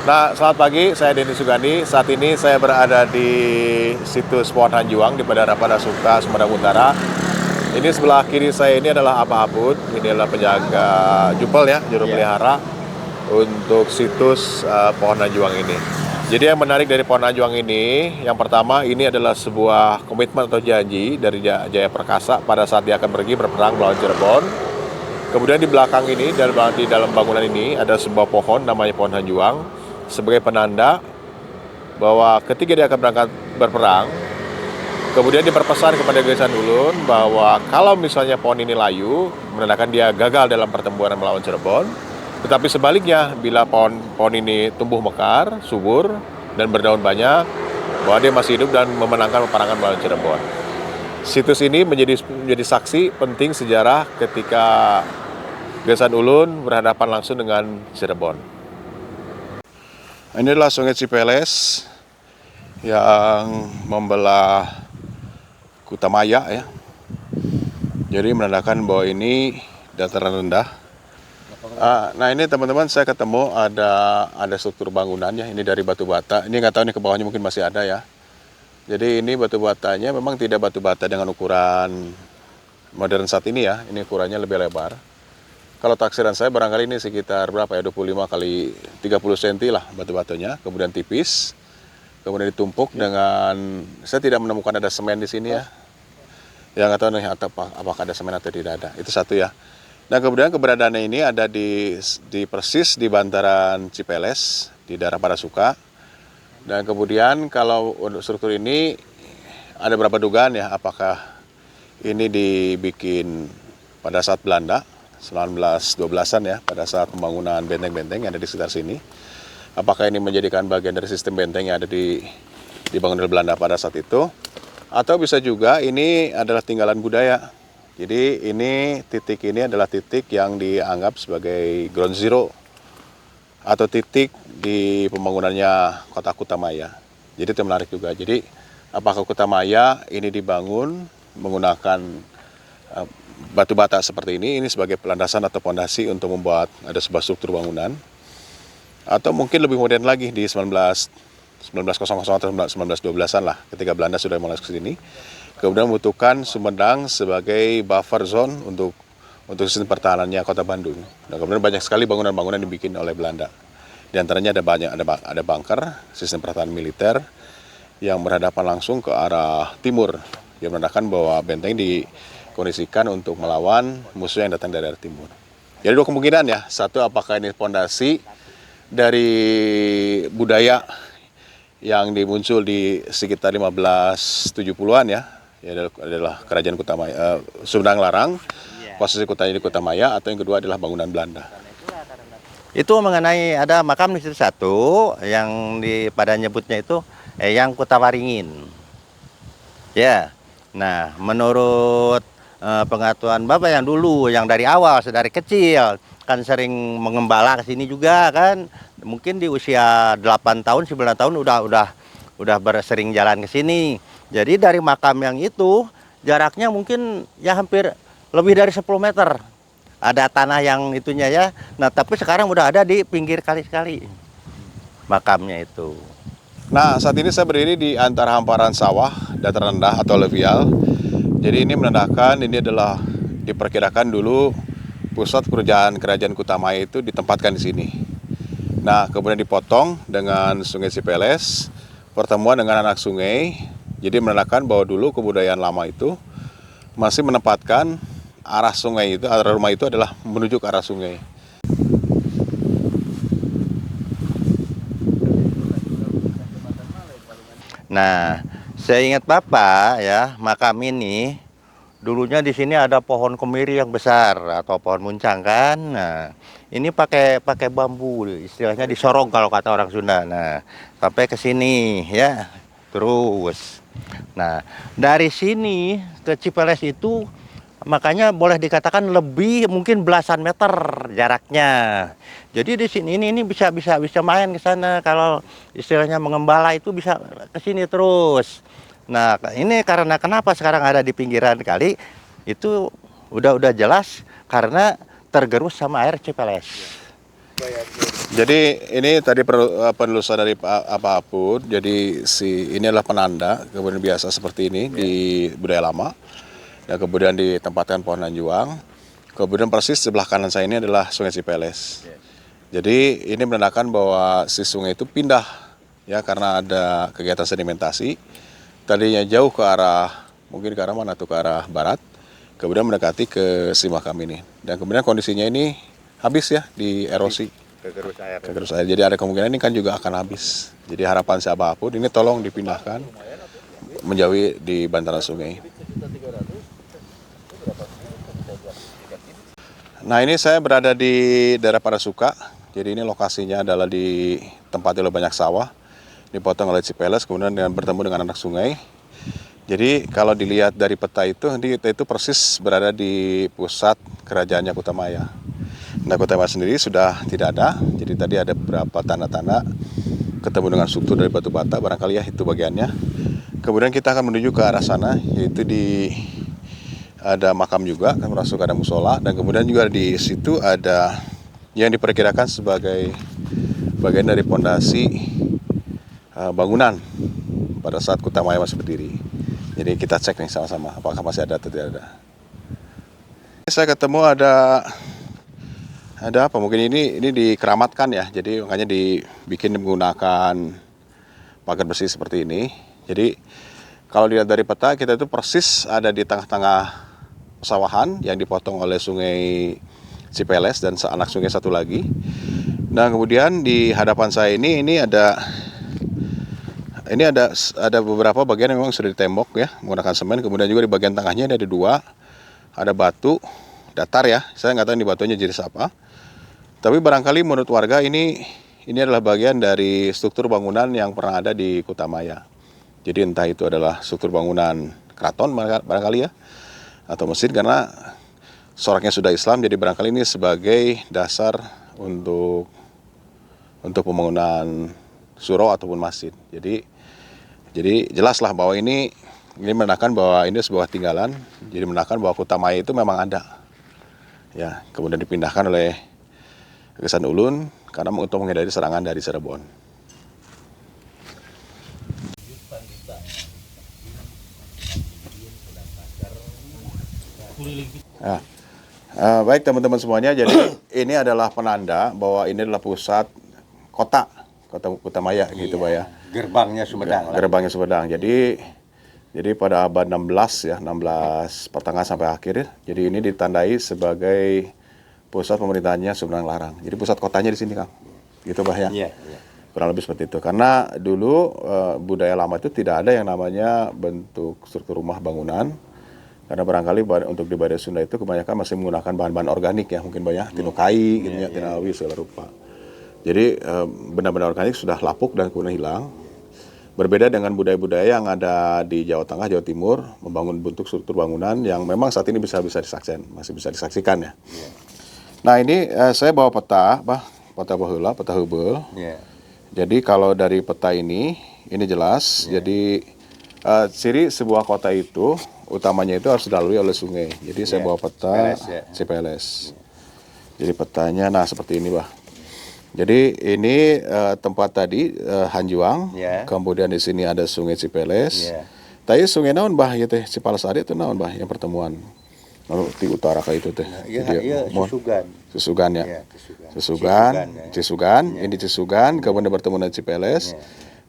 Nah, selamat pagi, saya Denny Sugandi. Saat ini saya berada di situs Pohon Hanjuang di Bandara Padasuka, Sumedang Utara. Ini sebelah kiri saya ini adalah Apa Abud. Ini adalah penjaga jupel ya, juru pelihara untuk situs Pohon Hanjuang ini. Jadi yang menarik dari Pohon Hanjuang ini, yang pertama ini adalah sebuah komitmen atau janji dari Jaya Perkasa pada saat dia akan pergi berperang melawan Cirebon. Kemudian di belakang ini, di dalam bangunan ini ada sebuah pohon namanya Pohon Hanjuang sebagai penanda bahwa ketika dia akan berangkat berperang, kemudian dia berpesan kepada Gesan Ulun bahwa kalau misalnya pohon ini layu, menandakan dia gagal dalam pertempuran melawan Cirebon. Tetapi sebaliknya, bila pohon ini tumbuh mekar, subur, dan berdaun banyak, bahwa dia masih hidup dan memenangkan peperangan melawan Cirebon. Situs ini menjadi saksi penting sejarah ketika Gesan Ulun berhadapan langsung dengan Cirebon. Ini adalah Sungai Cipeles yang membelah Kutamaya ya. Jadi menandakan bahwa ini dataran rendah. Nah ini teman-teman saya ketemu ada struktur bangunannya. Ini dari batu bata. Ini nggak tahu nih ke bawahnya mungkin masih ada ya. Jadi ini batu batanya memang tidak batu bata dengan ukuran modern saat ini ya. Ini ukurannya lebih lebar. Kalau taksiran saya barangkali ini sekitar berapa ya, 25 kali 30 cm lah batu-batunya, kemudian tipis, kemudian ditumpuk dengan, saya tidak menemukan ada semen di sini ya. Ya nggak tahu nih apakah ada semen atau tidak ada, itu satu ya. Nah kemudian keberadaannya ini ada di persis di bantaran Cipeles, di daerah Padasuka. Dan kemudian kalau untuk struktur ini ada beberapa dugaan ya, apakah ini dibikin pada saat Belanda, 1912-an ya, pada saat pembangunan benteng-benteng yang ada di sekitar sini. Apakah ini menjadikan bagian dari sistem benteng yang ada dibangun oleh Belanda pada saat itu? Atau bisa juga ini adalah tinggalan budaya. Jadi titik ini adalah titik yang dianggap sebagai ground zero atau titik di pembangunannya kota Kutamaya. Jadi itu menarik juga. Jadi apakah Kutamaya ini dibangun menggunakan batu bata seperti ini sebagai pelandasan atau fondasi untuk membuat ada sebuah struktur bangunan, atau mungkin lebih modern lagi di 1900 atau 1912-an lah, ketika Belanda sudah mulai ke sini, kemudian membutuhkan Sumedang sebagai buffer zone untuk sistem pertahanannya kota Bandung. Dan kemudian banyak sekali bangunan-bangunan dibikin oleh Belanda. Di antaranya ada bunker, sistem pertahanan militer yang berhadapan langsung ke arah timur, yang menandakan bahwa benteng dikondisikan untuk melawan musuh yang datang dari arah timur. Jadi dua kemungkinan ya, satu apakah ini fondasi dari budaya yang dimuncul di sekitar 1570-an ya, adalah kerajaan Kutamaya, Sumedang Larang, posisi kotanya di Kutamaya, atau yang kedua adalah bangunan Belanda. Itu mengenai ada makam di situ satu yang pada nyebutnya itu yang Kutawaringin. Ya. Nah, menurut pengetahuan Bapak yang dulu, yang dari awal, dari kecil, kan sering mengembala ke sini juga kan. Mungkin di usia 8 tahun, 9 tahun udah bersering jalan ke sini. Jadi dari makam yang itu, jaraknya mungkin ya hampir lebih dari 10 meter. Ada tanah yang itunya ya. Nah, tapi sekarang udah ada di pinggir kali sekali makamnya itu. Nah, saat ini saya berdiri di antara hamparan sawah, dataran rendah atau alluvial. Jadi ini menandakan ini adalah diperkirakan dulu pusat kerajaan Kutamaya itu ditempatkan di sini. Nah, kemudian dipotong dengan Sungai Cipeles, pertemuan dengan anak sungai. Jadi menandakan bahwa dulu kebudayaan lama itu masih menempatkan arah sungai itu, arah rumah itu adalah menuju ke arah sungai. Nah, saya ingat Bapak ya, makam ini dulunya di sini ada pohon kemiri yang besar atau pohon muncang kan. Nah, ini pakai bambu, istilahnya disorong kalau kata orang Sunda. Nah, sampai ke sini ya. Terus. Nah, dari sini ke Cipeles itu makanya boleh dikatakan lebih mungkin belasan meter jaraknya. Jadi di sini ini bisa main ke sana, kalau istilahnya mengembala itu bisa ke sini terus. Nah, ini karena kenapa sekarang ada di pinggiran kali itu udah jelas karena tergerus sama air Cipeles. Jadi ini tadi penelusuran dari Pak Apud. Jadi ini adalah penanda kebun biasa seperti ini di budaya lama. Dan kemudian ditempatkan pohon anjuang. Kemudian persis sebelah kanan saya ini adalah Sungai Cipeles. Jadi ini menandakan bahwa si sungai itu pindah ya karena ada kegiatan sedimentasi. Tadinya jauh ke arah, mungkin ke arah mana tuh, ke arah barat. Kemudian mendekati ke si makam ini. Dan kemudian kondisinya ini habis ya di erosi. Kegerus air. Jadi ada kemungkinan ini kan juga akan habis. Jadi harapan siapapun ini tolong dipindahkan menjauhi di bantaran sungai. Nah ini saya berada di daerah Padasuka. Jadi ini lokasinya adalah di tempat yang banyak sawah. Dipotong oleh Cipeles kemudian bertemu dengan anak sungai. Jadi kalau dilihat dari peta itu persis berada di pusat kerajaannya Kutamaya. Nah, Kutamaya sendiri sudah tidak ada. Jadi tadi ada beberapa tanda-tanda ketemu dengan struktur dari batu bata, barangkali ya itu bagiannya. Kemudian kita akan menuju ke arah sana, yaitu ada makam juga, kan masuk ada musola, dan kemudian juga di situ ada yang diperkirakan sebagai bagian dari pondasi bangunan pada saat Kutamaya masih berdiri. Jadi kita cek nih sama-sama apakah masih ada atau tidak ada. Saya ketemu ada apa? Mungkin ini dikeramatkan ya. Jadi makanya dibikin menggunakan pagar besi seperti ini. Jadi kalau dilihat dari peta kita itu persis ada di tengah-tengah pesawahan yang dipotong oleh Sungai Cipeles dan anak sungai satu lagi. Nah kemudian di hadapan saya ini ada beberapa bagian yang memang sudah ditembok ya menggunakan semen. Kemudian juga di bagian tengahnya ada dua, ada batu datar ya. Saya nggak tahu ini batunya jenis apa. Tapi barangkali menurut warga ini adalah bagian dari struktur bangunan yang pernah ada di Kutamaya. Jadi entah itu adalah struktur bangunan keraton barangkali ya, atau masjid karena soraknya sudah Islam. Jadi barangkali ini sebagai dasar untuk pembangunan surau ataupun masjid. Jadi jelaslah bahwa ini menandakan bahwa ini sebuah tinggalan. Jadi menandakan bahwa Kutamaya itu memang ada. Ya, kemudian dipindahkan oleh Gesan Ulun karena untuk menghindari serangan dari Cirebon. Baik teman-teman semuanya, jadi ini adalah penanda bahwa ini adalah pusat kota Kutamaya gitu Pak ya. Gerbangnya Sumedang. Gerbangnya Sumedang. Jadi pada abad 16 ya, 16 pertengahan sampai akhir. Jadi ini ditandai sebagai pusat pemerintahannya Sumedang Larang. Jadi pusat kotanya di sini Kang. Gitu Pak ya. Iya. Kurang lebih seperti itu. Karena dulu budaya lama itu tidak ada yang namanya bentuk struktur rumah bangunan. Karena barangkali untuk di Badai Sunda itu kebanyakan masih menggunakan bahan-bahan organik ya, mungkin Pak ya, tinukai gitu ya, tinawi segala rupa. Jadi benda-benda organik sudah lapuk dan kemudian hilang. Berbeda dengan budaya-budaya yang ada di Jawa Tengah, Jawa Timur, membangun bentuk struktur bangunan yang memang saat ini masih bisa disaksikan ya. Nah ini saya bawa peta Hubble. Jadi kalau dari peta ini jelas. Jadi ciri sebuah kota itu utamanya itu harus dilalui oleh sungai. Jadi saya bawa peta Cipeles. Jadi petanya seperti ini Bah. Jadi ini tempat tadi Hanjuang, kemudian di sini ada Sungai Cipeles. Tapi sungai naon Bah ya teh Cipalasari itu naon Bah yang pertemuan. Lalu di utara kayak itu teh. Iya, Cisugan ya. Cisugan, ini Cisugan, kemudian bertemu dengan Cipeles.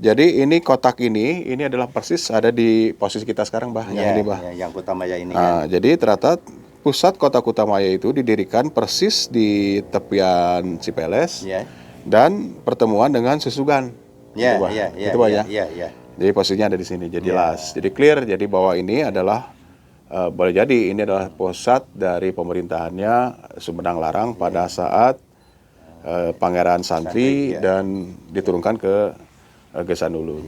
Jadi ini kotak ini adalah persis ada di posisi kita sekarang Bah, yang ini Bah. Yang Kutamaya ini kan. Jadi ternyata pusat kota Kutamaya itu didirikan persis di tepian Cipeles dan pertemuan dengan Cisugan. Itu Bah ya. Jadi posisinya ada di sini, jadi jelas. Jadi clear, jadi bahwa ini adalah boleh jadi ini adalah pusat dari pemerintahannya Sumedang Larang pada saat Pangeran Santri dan diturunkan ke Gesan Ulun.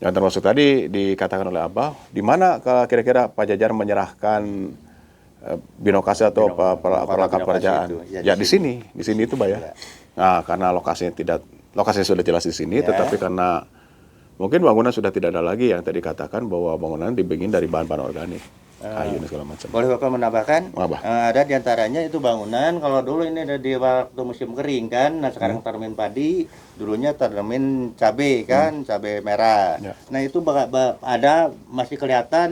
Yang termasuk tadi dikatakan oleh Abah, di mana kira-kira Pajajaran menyerahkan binokasi atau perlengkapan kerajaan? Ya di sini itu Pak ya. Nah karena lokasinya sudah jelas di sini, tetapi karena mungkin bangunan sudah tidak ada lagi yang tadi katakan bahwa bangunan dibikin dari bahan-bahan organik. kayu dan segala macam. Boleh Bapak menambahkan? Apa? Ada diantaranya itu bangunan. Kalau dulu ini ada di waktu musim kering kan. Nah sekarang tanemin padi. Dulunya tanemin cabai kan, cabai merah. Ya. Nah itu ada masih kelihatan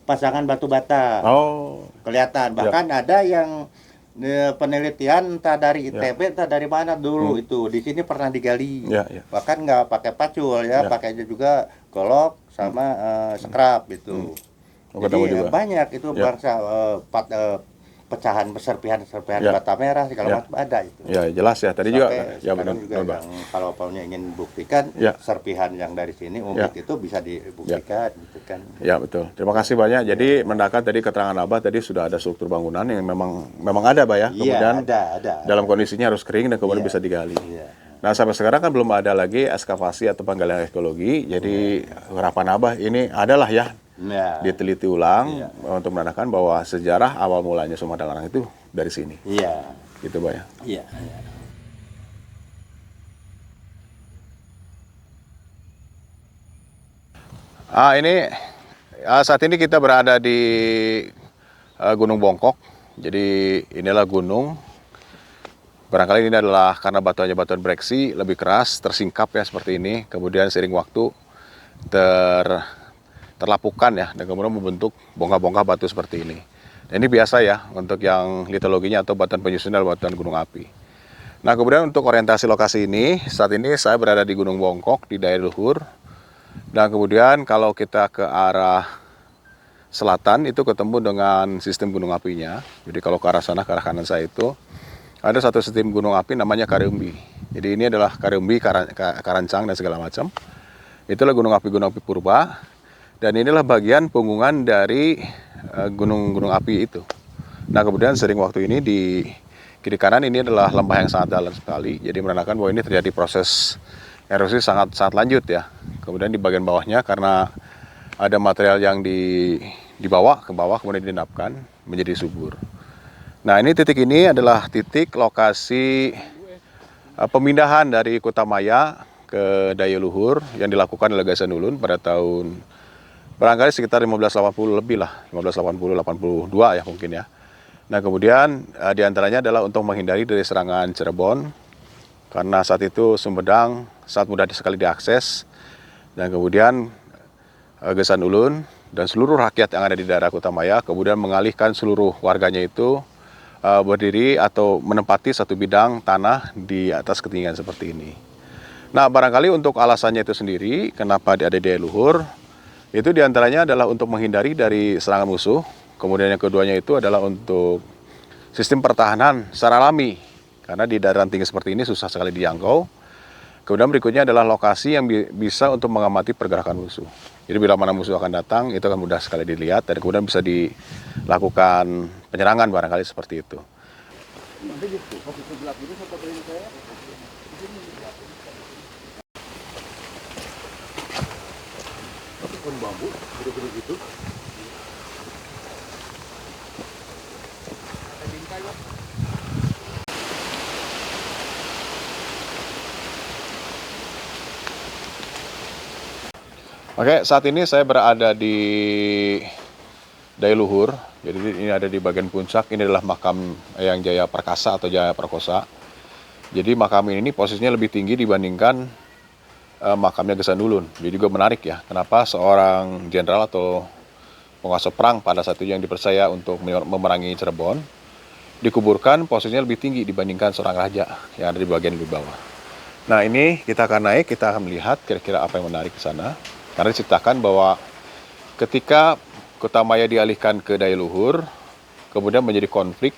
pasangan batu bata. Oh, Kelihatan. Bahkan ada yang penelitian entah dari ITB entah dari mana dulu itu di sini pernah digali. ya, ya. Bahkan nggak pakai pacul ya, pakai juga golok sama scrap gitu. Oh, ketemu Jadi juga. banyak itu bangsa pecahan serpihan bata merah segala macam ada itu. Ya, jelas ya. Tadi juga ya benar. Sekarang juga yang kalau Paunya ingin buktikan serpihan yang dari sini umbik itu bisa dibuktikan gitu kan. Ya, betul. Terima kasih banyak. Jadi mendapat tadi keterangan Abah tadi sudah ada struktur bangunan yang memang ada, Pak ya. Kemudian ada. dalam kondisinya harus kering dan kemudian bisa digali. Nah, sampai sekarang kan belum ada lagi ekskavasi atau penggalian arkeologi. Jadi harapan Abah ini adalah ya diteliti ulang untuk menandakan bahwa sejarah awal mulanya Sumatera Larang itu dari sini. Iya. Gitu, Pak ya. Iya. Ini saat ini kita berada di Gunung Bongkok. Jadi inilah gunung. Barangkali ini adalah karena batuannya batuan breksi, lebih keras, tersingkap ya seperti ini. Kemudian seiring waktu terlapukan ya, dan kemudian membentuk bongkah-bongkah batu seperti ini. Dan ini biasa ya untuk yang litologinya atau batuan penyusunan batuan gunung api. Nah kemudian untuk orientasi lokasi ini, saat ini saya berada di Gunung Bongkok di daerah Luhur. Dan kemudian kalau kita ke arah selatan itu ketemu dengan sistem gunung apinya. Jadi kalau ke arah sana, ke arah kanan saya itu ada satu sistem gunung api namanya Kareumbi. Jadi ini adalah Kareumbi, Karancang dan segala macam. Itulah gunung api purba. Dan inilah bagian punggungan dari gunung-gunung api itu. Nah kemudian sering waktu ini di kiri kanan ini adalah lembah yang sangat dalam sekali. Jadi menandakan bahwa ini terjadi proses erosi sangat lanjut ya. Kemudian di bagian bawahnya karena ada material yang dibawa ke bawah kemudian diendapkan menjadi subur. Nah ini titik ini adalah titik lokasi pemindahan dari Kutamaya ke Daya Luhur yang dilakukan oleh Gasan Ulun pada tahun barangkali sekitar 1580 lebih lah, 1580-82 ya mungkin ya. Nah kemudian diantaranya adalah untuk menghindari dari serangan Cirebon karena saat itu Sumedang sangat mudah sekali diakses. Dan kemudian Gasan Ulun dan seluruh rakyat yang ada di daerah Kutamaya kemudian mengalihkan seluruh warganya itu berdiri atau menempati satu bidang tanah di atas ketinggian seperti ini. Nah barangkali untuk alasannya itu sendiri kenapa ada di Luhur itu diantaranya adalah untuk menghindari dari serangan musuh. Kemudian yang keduanya itu adalah untuk sistem pertahanan secara alami karena di daerah tinggi seperti ini susah sekali dijangkau. Kemudian berikutnya adalah lokasi yang bisa untuk mengamati pergerakan musuh. Jadi bila mana musuh akan datang, itu akan mudah sekali dilihat dan kemudian bisa dilakukan penyerangan barangkali seperti itu. Oke, saat ini saya berada di Daya Luhur. Jadi ini ada di bagian puncak. Ini adalah makam Eyang Jaya Perkasa atau Jaya Perkosa. Jadi makam ini posisinya lebih tinggi dibandingkan makamnya Gasan Ulun. Jadi juga menarik ya. Kenapa seorang jenderal atau penguasa perang pada saat itu yang dipercaya untuk memerangi Cirebon dikuburkan posisinya lebih tinggi dibandingkan seorang raja yang ada di bagian lebih bawah. Nah ini kita akan naik, kita akan melihat kira-kira apa yang menarik di sana. Karena diceritakan bahwa ketika Kutamaya dialihkan ke Daya Luhur, kemudian menjadi konflik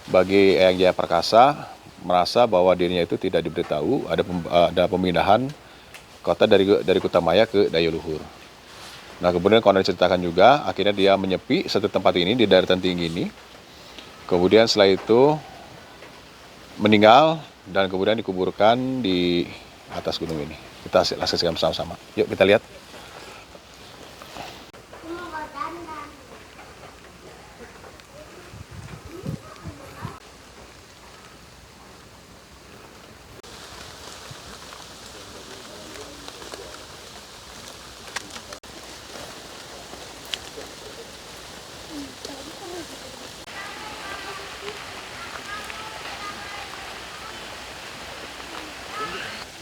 bagi Eyang Jaya Perkasa, merasa bahwa dirinya itu tidak diberitahu, ada pemindahan kota dari Kutamaya ke Daya Luhur. Nah kemudian kalau diceritakan juga, akhirnya dia menyepi satu tempat ini di daratan tinggi ini. Kemudian setelah itu meninggal dan kemudian dikuburkan di atas gunung ini. Kita saksikan bersama-sama. Yuk kita lihat.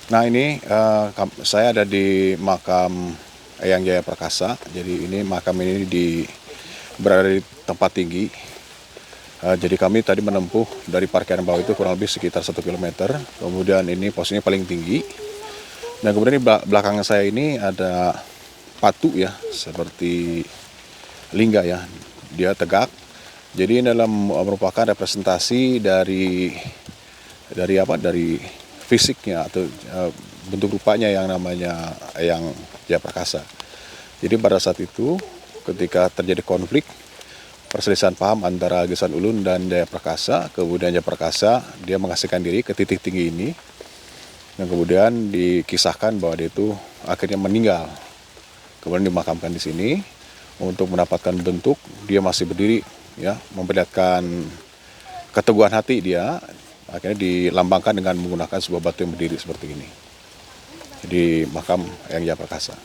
Nah ini saya ada di makam Eyang Jaya Prakasa. Jadi ini makam ini berada di tempat tinggi. Jadi kami tadi menempuh dari parkiran bawah itu kurang lebih sekitar 1 km. Kemudian ini posisinya paling tinggi. Dan kemudian di belakang saya ini ada patung ya, seperti lingga ya. Dia tegak. Jadi ini merupakan representasi dari fisiknya atau bentuk rupanya yang namanya Eyang Jaya Prakasa. Jadi pada saat itu ketika terjadi konflik perselisihan paham antara Gesan Ulun dan Jaya Prakasa, kemudian Jaya Prakasa dia mengasingkan diri ke titik tinggi ini, dan kemudian dikisahkan bahwa dia itu akhirnya meninggal, kemudian dimakamkan di sini untuk mendapatkan bentuk dia masih berdiri, ya, memperlihatkan keteguhan hati dia. Akhirnya dilambangkan dengan menggunakan sebuah batu yang berdiri seperti ini di makam Eyang Jaya Prakasa.